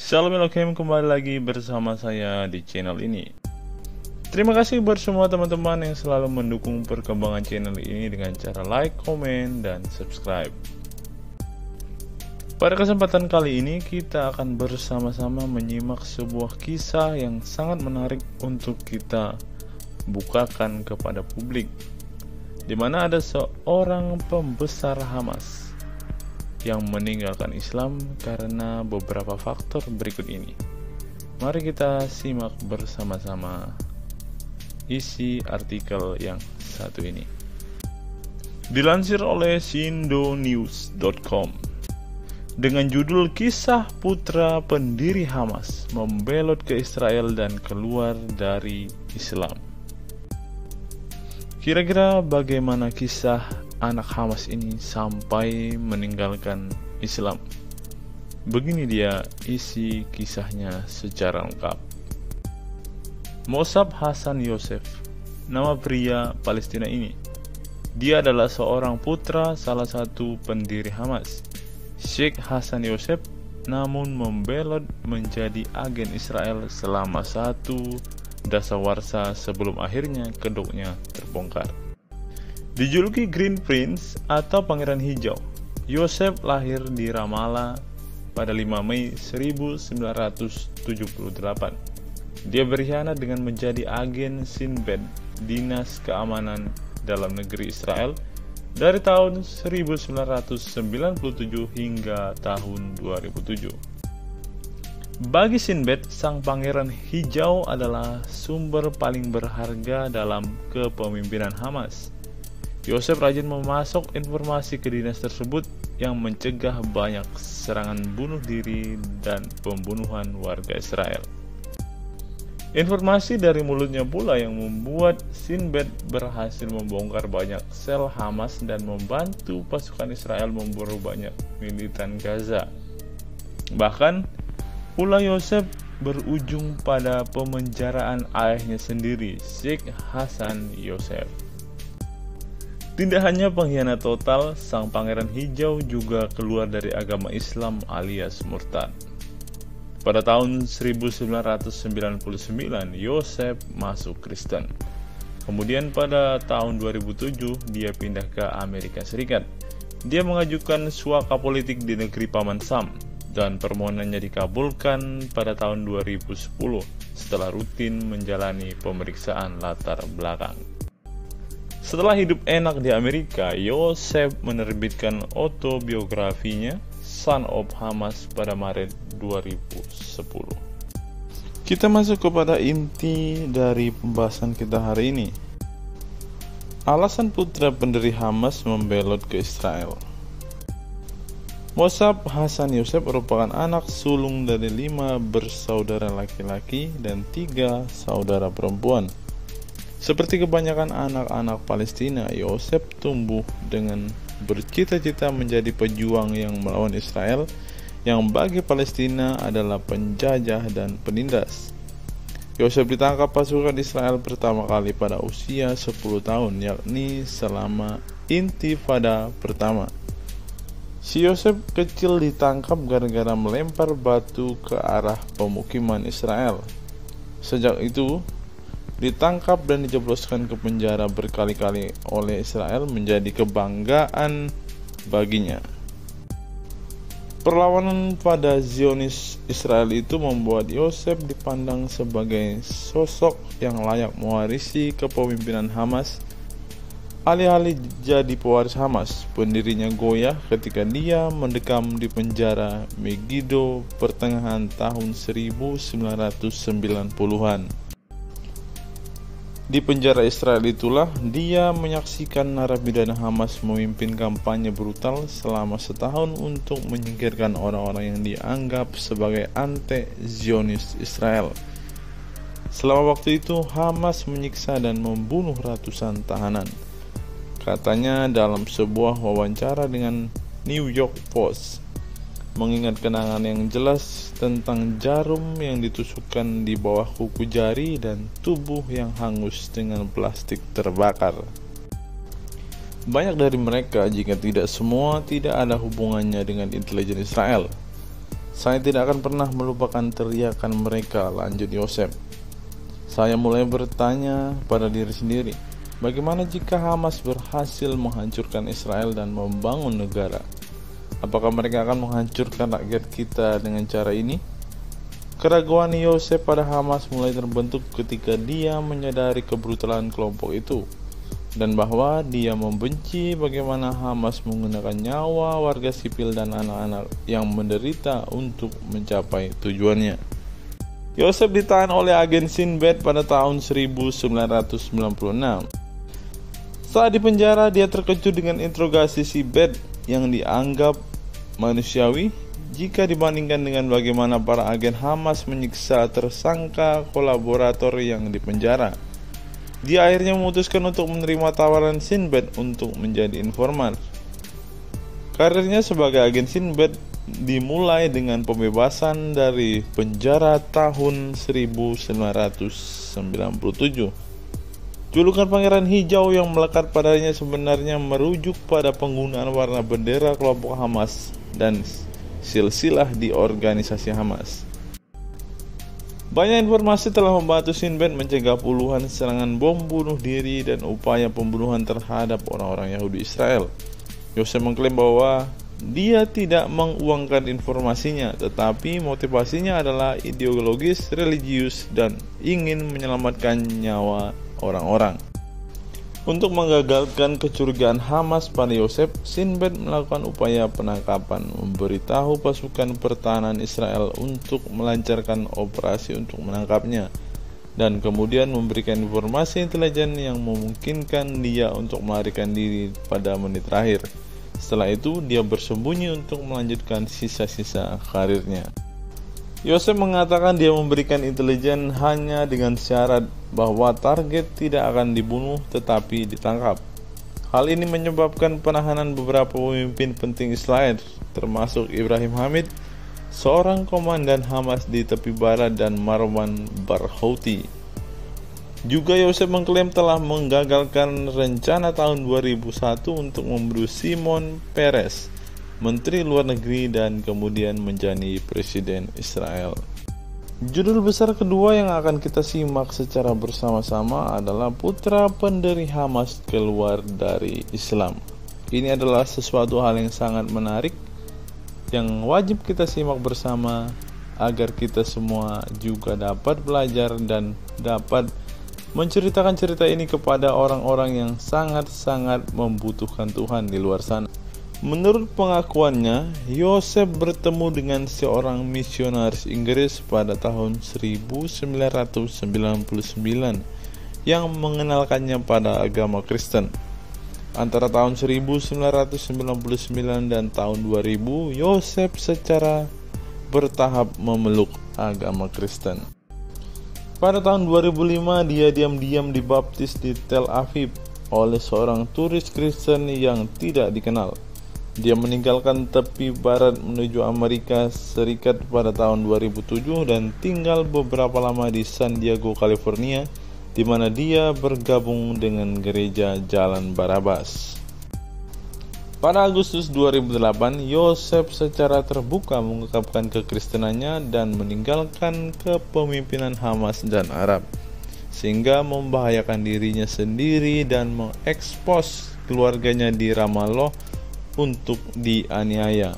Assalamualaikum, kembali lagi bersama saya di channel ini. Terima kasih buat semua teman-teman yang selalu mendukung perkembangan channel ini dengan cara like, komen, dan subscribe. Pada kesempatan kali ini kita akan bersama-sama menyimak sebuah kisah yang sangat menarik untuk kita bukakan kepada publik, di mana ada seorang pembesar Hamas yang meninggalkan Islam karena beberapa faktor berikut ini. Mari kita simak bersama-sama isi artikel yang satu ini. Dilansir oleh sindonews.com dengan judul Kisah Putra Pendiri Hamas Membelot ke Israel dan Keluar dari Islam. Kira-kira bagaimana kisah anak Hamas ini sampai meninggalkan Islam? Begini dia isi kisahnya secara lengkap. Mossab Hassan Yosef, nama pria Palestina ini. Dia adalah seorang putra salah satu pendiri Hamas, Sheikh Hassan Yosef, namun membelot menjadi agen Israel selama satu dasawarsa sebelum akhirnya kedoknya terbongkar. Dijuluki Green Prince atau Pangeran Hijau, Yosef lahir di Ramallah pada 5 Mei 1978. Dia berkhianat dengan menjadi agen Shin Bet, Dinas Keamanan Dalam Negeri Israel, dari tahun 1997 hingga tahun 2007. Bagi Shin Bet, sang Pangeran Hijau adalah sumber paling berharga dalam kepemimpinan Hamas. Yosef rajin memasok informasi ke dinas tersebut yang mencegah banyak serangan bunuh diri dan pembunuhan warga Israel. Informasi dari mulutnya pula yang membuat Shin Bet berhasil membongkar banyak sel Hamas dan membantu pasukan Israel memburu banyak militan Gaza. Bahkan, pula Yosef berujung pada pemenjaraan ayahnya sendiri, Sheikh Hassan Yosef. Tidak hanya pengkhianat total, sang Pangeran Hijau juga keluar dari agama Islam alias murtad. Pada tahun 1999, Yosef masuk Kristen. Kemudian pada tahun 2007, dia pindah ke Amerika Serikat. Dia mengajukan suaka politik di negeri Paman Sam, dan permohonannya dikabulkan pada tahun 2010 setelah rutin menjalani pemeriksaan latar belakang. Setelah hidup enak di Amerika, Yosef menerbitkan autobiografinya Son of Hamas pada Maret 2010. Kita masuk kepada inti dari pembahasan kita hari ini. Alasan putra pendiri Hamas membelot ke Israel. Mossab Hassan Yosef merupakan anak sulung dari 5 bersaudara laki-laki dan 3 saudara perempuan. Seperti kebanyakan anak-anak Palestina, Yosef tumbuh dengan bercita-cita menjadi pejuang yang melawan Israel, yang bagi Palestina adalah penjajah dan penindas. Yosef ditangkap pasukan Israel pertama kali pada usia 10 tahun, yakni selama Intifada pertama. Si Yosef kecil ditangkap gara-gara melempar batu ke arah pemukiman Israel. Sejak itu, ditangkap dan dijebloskan ke penjara berkali-kali oleh Israel menjadi kebanggaan baginya. Perlawanan pada Zionis Israel itu membuat Yosef dipandang sebagai sosok yang layak mewarisi kepemimpinan Hamas. Alih-alih jadi pewaris Hamas, pendirinya goyah ketika dia mendekam di penjara Megiddo pertengahan tahun 1990-an. Di penjara Israel itulah dia menyaksikan narapidana Hamas memimpin kampanye brutal selama setahun untuk menyingkirkan orang-orang yang dianggap sebagai anti-Zionis Israel. Selama waktu itu, Hamas menyiksa dan membunuh ratusan tahanan. Katanya dalam sebuah wawancara dengan New York Post, mengingat kenangan yang jelas tentang jarum yang ditusukkan di bawah kuku jari dan tubuh yang hangus dengan plastik terbakar. Banyak dari mereka, jika tidak semua, tidak ada hubungannya dengan intelijen Israel. Saya tidak akan pernah melupakan teriakan mereka, lanjut Yosef. Saya mulai bertanya pada diri sendiri, bagaimana jika Hamas berhasil menghancurkan Israel dan membangun negara? Apakah mereka akan menghancurkan rakyat kita dengan cara ini? Keraguan Yosef pada Hamas mulai terbentuk ketika dia menyadari kebrutalan kelompok itu, dan bahwa dia membenci bagaimana Hamas menggunakan nyawa warga sipil dan anak-anak yang menderita untuk mencapai tujuannya. Yosef ditahan oleh agen Sinbad pada tahun 1996. Saat di penjara, dia terkejut dengan interogasi Sinbad yang dianggap manusiawi jika dibandingkan dengan bagaimana para agen Hamas menyiksa tersangka kolaborator yang dipenjara. Dia akhirnya memutuskan untuk menerima tawaran Sinbad untuk menjadi informan. Karirnya sebagai agen Sinbad dimulai dengan pembebasan dari penjara tahun 1997. Julukan Pangeran Hijau yang melekat padanya sebenarnya merujuk pada penggunaan warna bendera kelompok Hamas dan silsilah di organisasi Hamas. Banyak informasi telah membantu Sinbad mencegah puluhan serangan bom bunuh diri dan upaya pembunuhan terhadap orang-orang Yahudi Israel. Yosef mengklaim bahwa dia tidak menguangkan informasinya, tetapi motivasinya adalah ideologis, religius, dan ingin menyelamatkan nyawa orang-orang. Untuk menggagalkan kecurigaan Hamas pada Yosef, Sinbad melakukan upaya penangkapan, memberitahu pasukan pertahanan Israel untuk melancarkan operasi untuk menangkapnya, dan kemudian memberikan informasi intelijen yang memungkinkan dia untuk melarikan diri pada menit terakhir. Setelah itu, dia bersembunyi untuk melanjutkan sisa-sisa karirnya. Yosef mengatakan dia memberikan intelijen hanya dengan syarat bahwa target tidak akan dibunuh tetapi ditangkap. Hal ini menyebabkan penahanan beberapa pemimpin penting Israel, termasuk Ibrahim Hamid, seorang komandan Hamas di tepi barat, dan Marwan Barghouti. Juga Yosef mengklaim telah menggagalkan rencana tahun 2001 untuk membunuh Shimon Peres, Menteri Luar Negeri, dan kemudian menjadi Presiden Israel. Judul besar kedua yang akan kita simak secara bersama-sama adalah Putra Pendiri Hamas Keluar dari Islam. Ini adalah sesuatu hal yang sangat menarik yang wajib kita simak bersama agar kita semua juga dapat belajar dan dapat menceritakan cerita ini kepada orang-orang yang sangat-sangat membutuhkan Tuhan di luar sana. Menurut pengakuannya, Yosef bertemu dengan seorang misionaris Inggris pada tahun 1999 yang mengenalkannya pada agama Kristen. Antara tahun 1999 dan tahun 2000, Yosef secara bertahap memeluk agama Kristen. Pada tahun 2005, dia diam-diam dibaptis di Tel Aviv oleh seorang turis Kristen yang tidak dikenal. Dia meninggalkan tepi barat menuju Amerika Serikat pada tahun 2007 dan tinggal beberapa lama di San Diego, California, di mana dia bergabung dengan gereja Jalan Barabas. Pada Agustus 2008, Yosef secara terbuka mengungkapkan kekristenannya dan meninggalkan kepemimpinan Hamas dan Arab, sehingga membahayakan dirinya sendiri dan mengekspos keluarganya di Ramallah untuk dianiaya.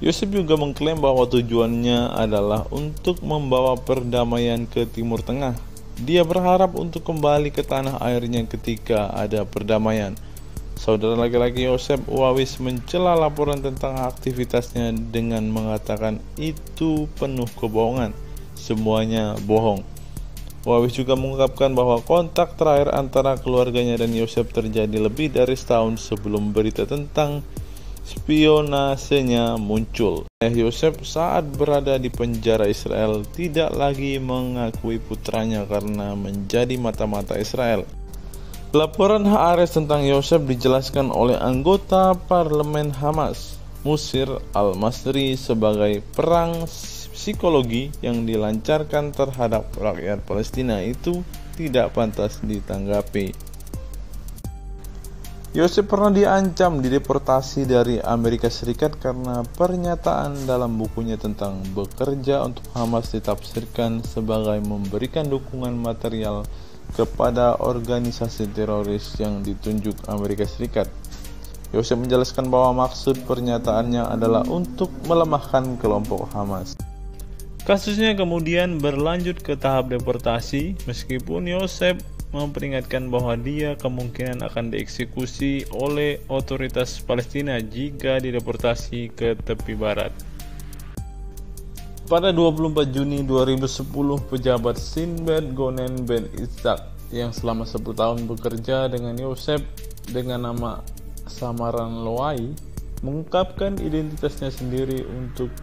Yosef juga mengklaim bahwa tujuannya adalah untuk membawa perdamaian ke Timur Tengah. Dia berharap untuk kembali ke tanah airnya ketika ada perdamaian. Saudara laki-laki Yosef, Wawis mencela laporan tentang aktivitasnya dengan mengatakan itu penuh kebohongan, semuanya bohong. Wawis juga mengungkapkan bahwa kontak terakhir antara keluarganya dan Yosef terjadi lebih dari setahun sebelum berita tentang spionasenya muncul. Yosef saat berada di penjara Israel tidak lagi mengakui putranya karena menjadi mata-mata Israel. Laporan Haaretz tentang Yosef dijelaskan oleh anggota parlemen Hamas, Musir Al-Masri, sebagai perang psikologi yang dilancarkan terhadap rakyat Palestina itu tidak pantas ditanggapi. Yosef pernah diancam dideportasi dari Amerika Serikat karena pernyataan dalam bukunya tentang bekerja untuk Hamas ditafsirkan sebagai memberikan dukungan material kepada organisasi teroris yang ditunjuk Amerika Serikat. Yosef menjelaskan bahwa maksud pernyataannya adalah untuk melemahkan kelompok Hamas. Kasusnya kemudian berlanjut ke tahap deportasi, meskipun Yosef memperingatkan bahwa dia kemungkinan akan dieksekusi oleh otoritas Palestina jika dideportasi ke tepi barat. Pada 24 Juni 2010, pejabat Sinbad Gonen Ben Itzhak yang selama 10 tahun bekerja dengan Yosef dengan nama samaran Loai mengungkapkan identitasnya sendiri untuk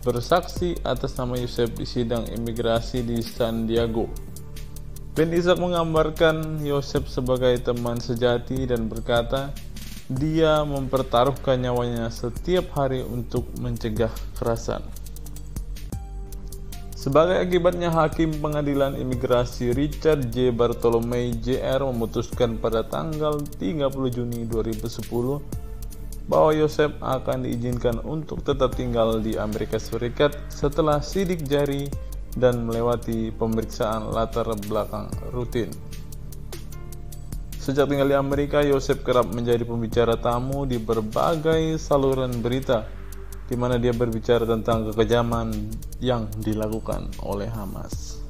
bersaksi atas nama Yosef di sidang imigrasi di San Diego. Ben Itzhak menggambarkan Yosef sebagai teman sejati dan berkata, dia mempertaruhkan nyawanya setiap hari untuk mencegah kekerasan. Sebagai akibatnya, Hakim Pengadilan Imigrasi Richard J. Bartolomei Jr. memutuskan pada tanggal 30 Juni 2010 bahwa Yosef akan diizinkan untuk tetap tinggal di Amerika Serikat setelah sidik jari dan melewati pemeriksaan latar belakang rutin. Sejak tinggal di Amerika, Yosef kerap menjadi pembicara tamu di berbagai saluran berita, di mana dia berbicara tentang kekejaman yang dilakukan oleh Hamas.